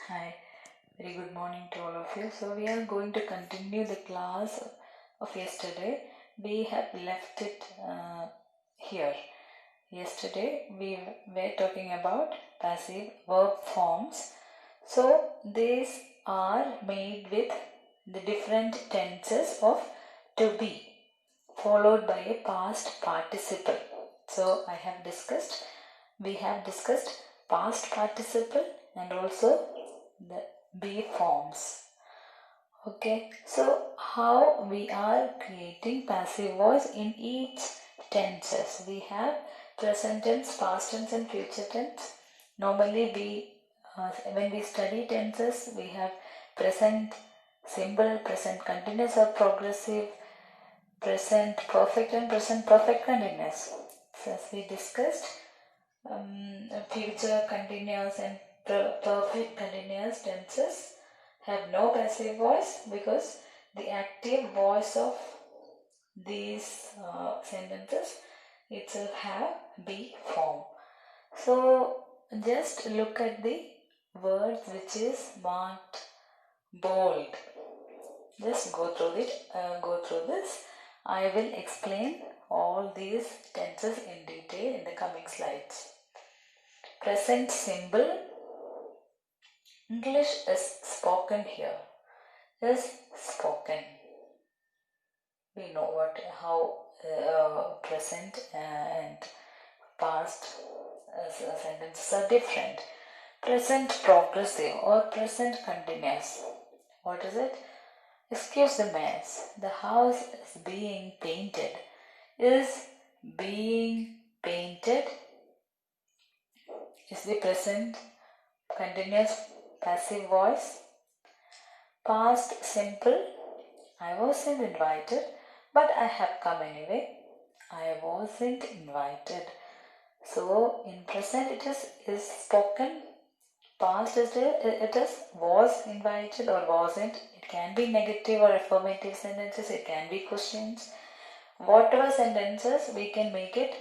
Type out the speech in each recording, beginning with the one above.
Hi, very good morning to all of you. So we are going to continue the class of yesterday. We have left it here. Yesterday we were talking about passive verb forms. So these are made with the different tenses of to be followed by a past participle. So we have discussed past participle and also the be forms. Okay, so how we are creating passive voice in each tenses? We have present tense, past tense and future tense. Normally when we study tenses, we have present simple, present continuous or progressive, present perfect and present perfect continuous. So as we discussed, future continuous and perfect continuous tenses have no passive voice because the active voice of these sentences itself have be form. So just look at the word which is marked bold. Just go through this. I will explain all these tenses in detail in the coming slides. Present simple. English is spoken here. Is spoken. We know how present and past sentences are different. Present progressive or present continuous. What is it? Excuse the mess. The house is being painted. Is being painted is the present continuous passive voice. Past simple. I wasn't invited, but I have come anyway. I wasn't invited. So in present it is spoken. Past it is was invited or wasn't. It can be negative or affirmative sentences. It can be questions. Whatever sentences we can make it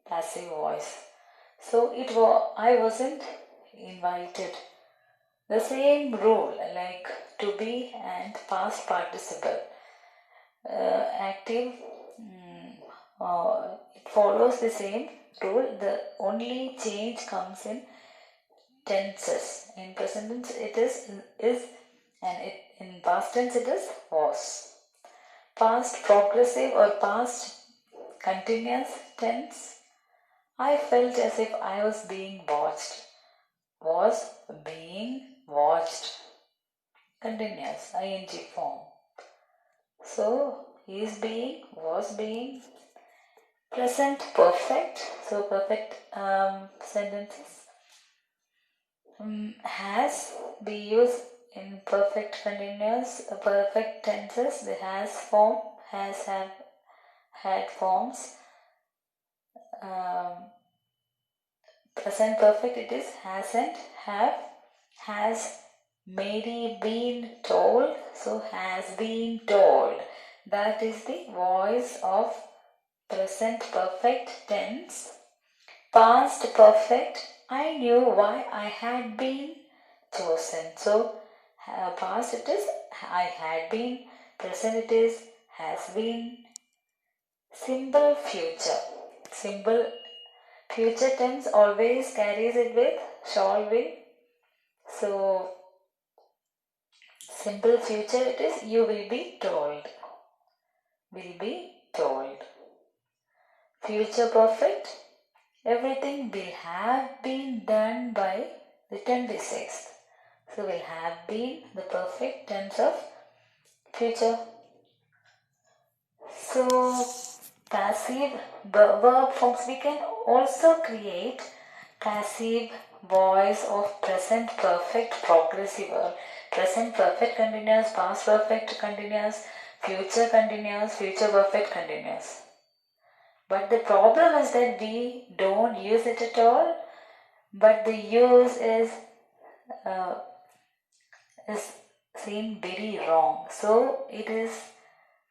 passive voice. So I wasn't invited. The same rule like to be and past participle. Active, it follows the same rule. The only change comes in tenses. In present tense it is and in past tense it is was. Past progressive or past continuous tense. I felt as if I was being watched. Was being watched. Continuous ing form. So is being, was being. Present perfect. So perfect sentences. Has be used in perfect continuous, perfect tenses. The has form, has have had forms. Present perfect it is hasn't, have, has, maybe been told. So has been told. That is the voice of present perfect tense. Past perfect, I knew why I had been chosen. So past it is I had been. Present it is has been. Simple future. Simple future tense always carries it with shall be. So simple future it is you will be told. Will be told. Future perfect. Everything will have been done by the 26th. So will have been the perfect tense of future. So passive verb forms, we can also create passive voice of present perfect progressive verb, present perfect continuous, past perfect continuous, future continuous, future perfect continuous. But the problem is that we don't use it at all, but the use is seen very wrong. So it is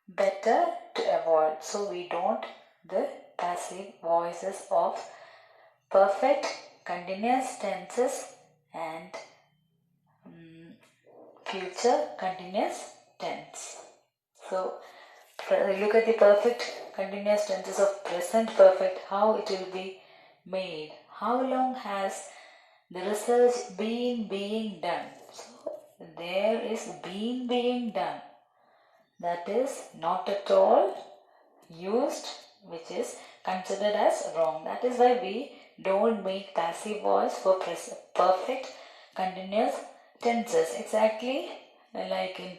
better to avoid. So we don't the passive voices of perfect continuous tenses and future continuous tense. So look at the perfect continuous tenses of present perfect, how it will be made. How long has the research been being done? So there is been being done. That is not at all used, which is considered as wrong. That is why we don't make passive voice for perfect continuous tenses. Exactly like in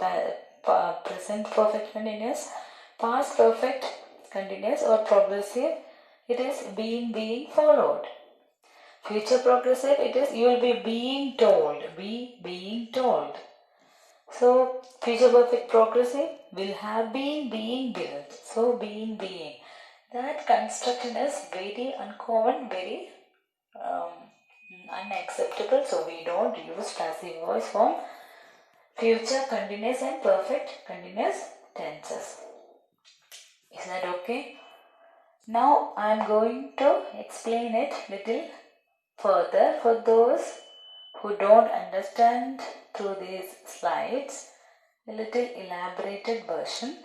present perfect continuous, past perfect continuous or progressive, it is being followed. Future progressive, it is you will be being told, being told. So future perfect progressive will have being built. So being. That construction is very uncommon, very unacceptable. So we don't use passive voice form future continuous and perfect continuous tenses. Is that okay? Now I am going to explain it little further for those who don't understand through these slides. A little elaborated version.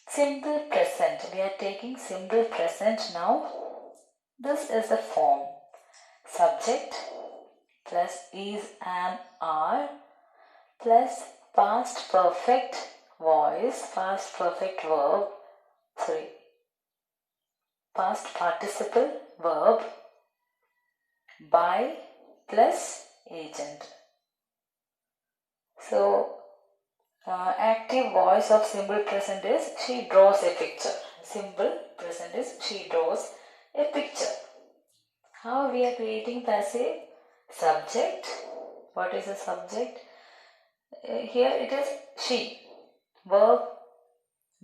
Simple present. We are taking simple present now. This is the form. Subject plus is, am, are plus past perfect voice, past perfect verb, past participle verb by plus agent. So active voice of simple present is she draws a picture. Simple present is she draws a picture. How we are creating passive? Subject. What is the subject? Here it is she. Verb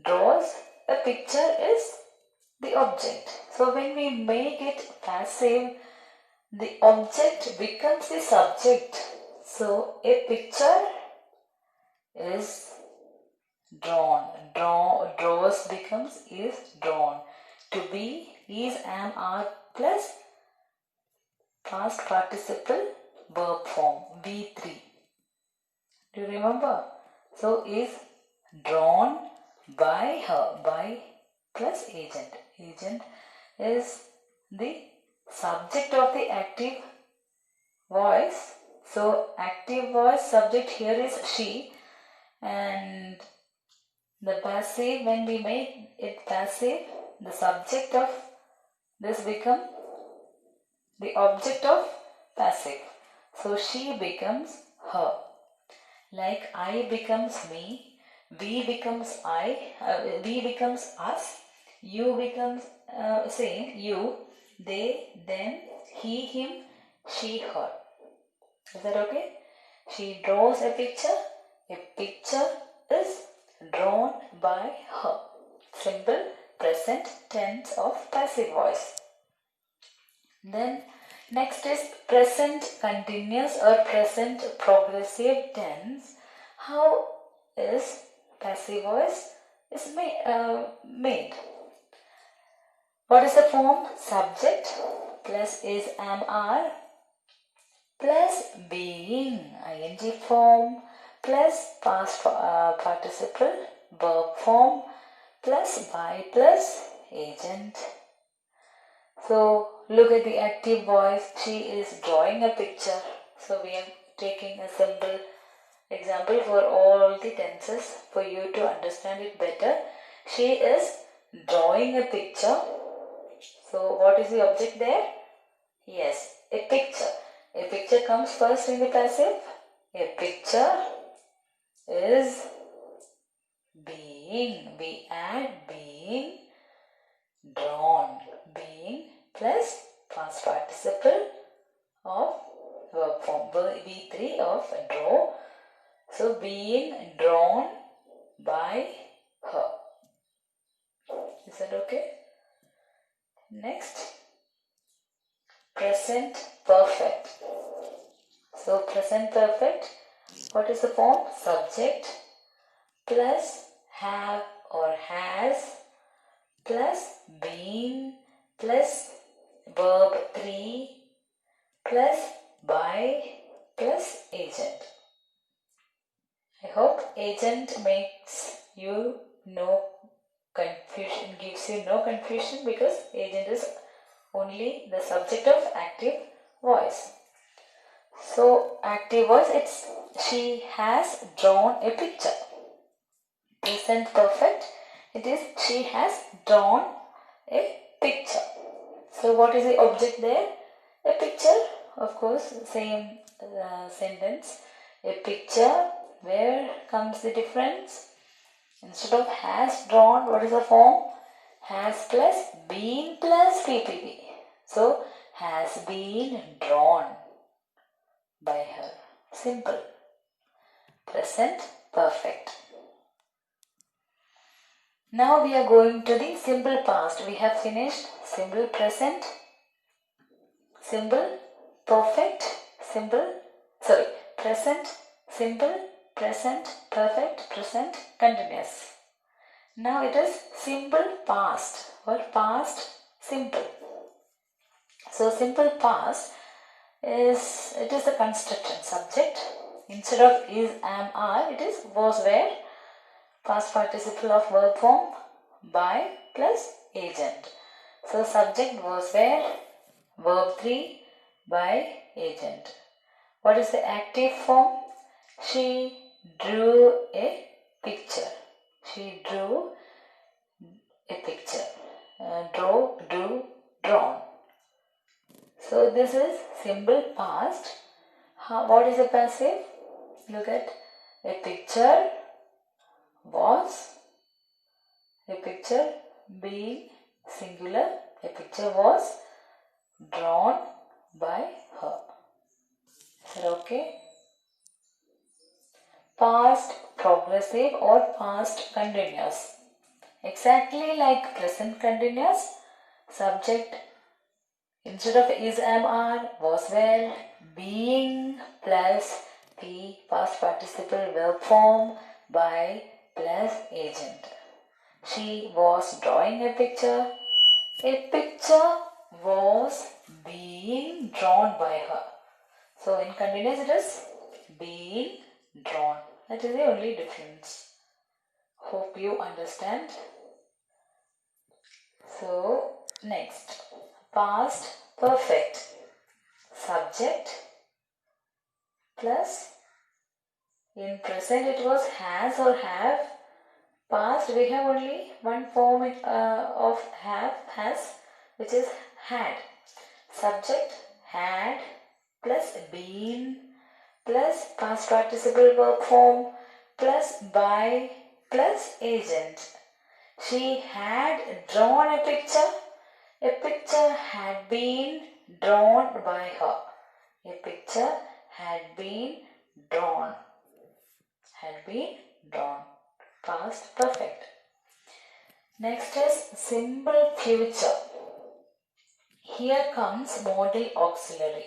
draws. A picture is the object. So when we make it passive, the object becomes the subject. So a picture is drawn. Draws becomes is drawn. To be, is, am, are plus past participle verb form V3. Do you remember? So is drawn by her, by plus agent. Agent is the subject of the active voice. So active voice subject here is she, and the passive, when we make it passive, the subject of this become the object of passive. So she becomes her. Like I becomes me, we becomes I, we becomes us, you becomes same, you, they, them, he, him, she, her. Is that okay? She draws a picture is drawn by her. Simple present tense of passive voice. Then next is present continuous or present progressive tense. How is passive voice is made? What is the form? Subject plus is, am, are plus being, ing form plus past participle verb form plus by plus agent. So look at the active voice. She is drawing a picture. So we are taking a simple example for all the tenses for you to understand it better. She is drawing a picture. So what is the object there? Yes, a picture. A picture comes first in the passive. A picture is being. We add being drawn. Being plus past participle of verb form V3 of draw. So being drawn by her. Is that okay? Next, present perfect. So present perfect, what is the form? Subject plus have or has plus being plus verb 3 plus by plus agent. agent makes you no confusion, gives you no confusion, because agent is only the subject of active voice. So active voice, it's she has drawn a picture. Present perfect, it is she has drawn a picture. So what is the object there? A picture, of course, same sentence. A picture. Where comes the difference? Instead of has drawn, what is the form? Has plus been plus PPP. So has been drawn by her. Simple. Present perfect. Now we are going to the simple past. We have finished simple present, simple perfect, present, simple, present, perfect, present, continuous. Now it is simple past or past simple. So simple past is the construction subject. Instead of is, am, are, it is was, were, past participle of verb form by plus agent. So subject was, were, verb 3 by agent. What is the active form? She drew a picture. She drew a picture. Drew, drawn. So this is simple past. What is a passive? Look at a picture was, a picture being singular, a picture was drawn by her. Is that okay? Past progressive or past continuous. Exactly like present continuous, subject instead of is, am, are, was, were, being plus the past participle verb form by plus agent. She was drawing a picture. A picture was being drawn by her. So in continuous it is being drawn. That is the only difference. Hope you understand. So next, past perfect. Subject plus, in present it was has or have. Past we have only one form of have, has, which is had. Subject had plus been plus past participle verb form plus by plus agent. She had drawn a picture. A picture had been drawn by her. A picture had been drawn. Had been drawn. Past perfect. Next is simple future. Here comes modal auxiliary.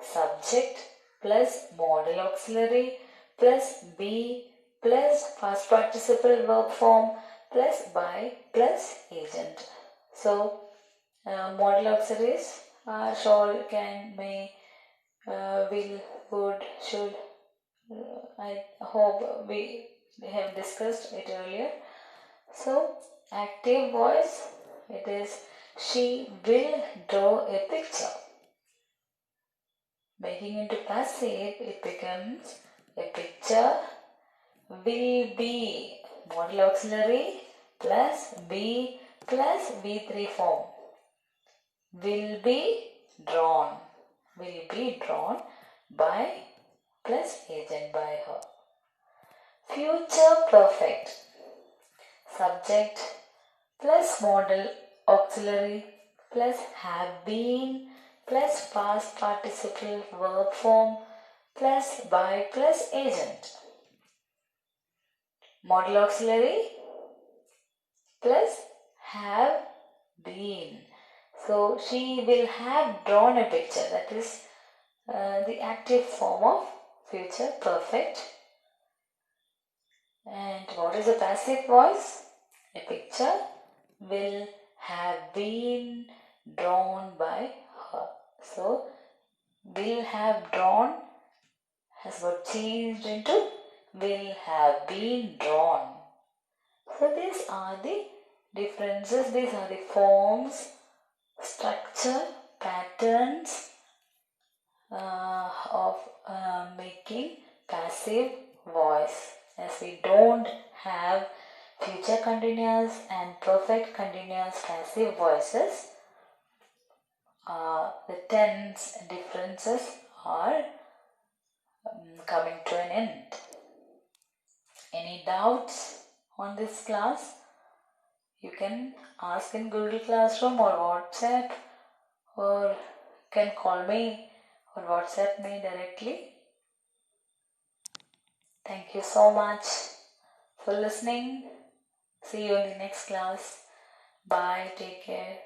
Subject plus modal auxiliary plus be plus past participle verb form plus by plus agent. So modal auxiliaries are shall, can, may, will, would, should. I hope we have discussed it earlier. So active voice, it is she will draw a picture. Making into passive, it becomes a picture will be modal auxiliary plus be plus V3 form. Will be drawn. Will be drawn by plus agent, by her. Future perfect. Subject plus modal auxiliary plus have been plus past participle verb form plus by plus agent. Modal auxiliary plus have been. So she will have drawn a picture. That is the active form of future perfect. And what is a passive voice? A picture will have been drawn by her. So will have drawn has got changed into will have been drawn. So these are the differences, these are the forms, structure, patterns of making passive voice. As we don't have future continuous and perfect continuous passive voices, the tense differences are coming to an end. Any doubts on this class? You can ask in Google Classroom or WhatsApp, or can call me or WhatsApp me directly. Thank you so much for listening. See you in the next class. Bye. Take care.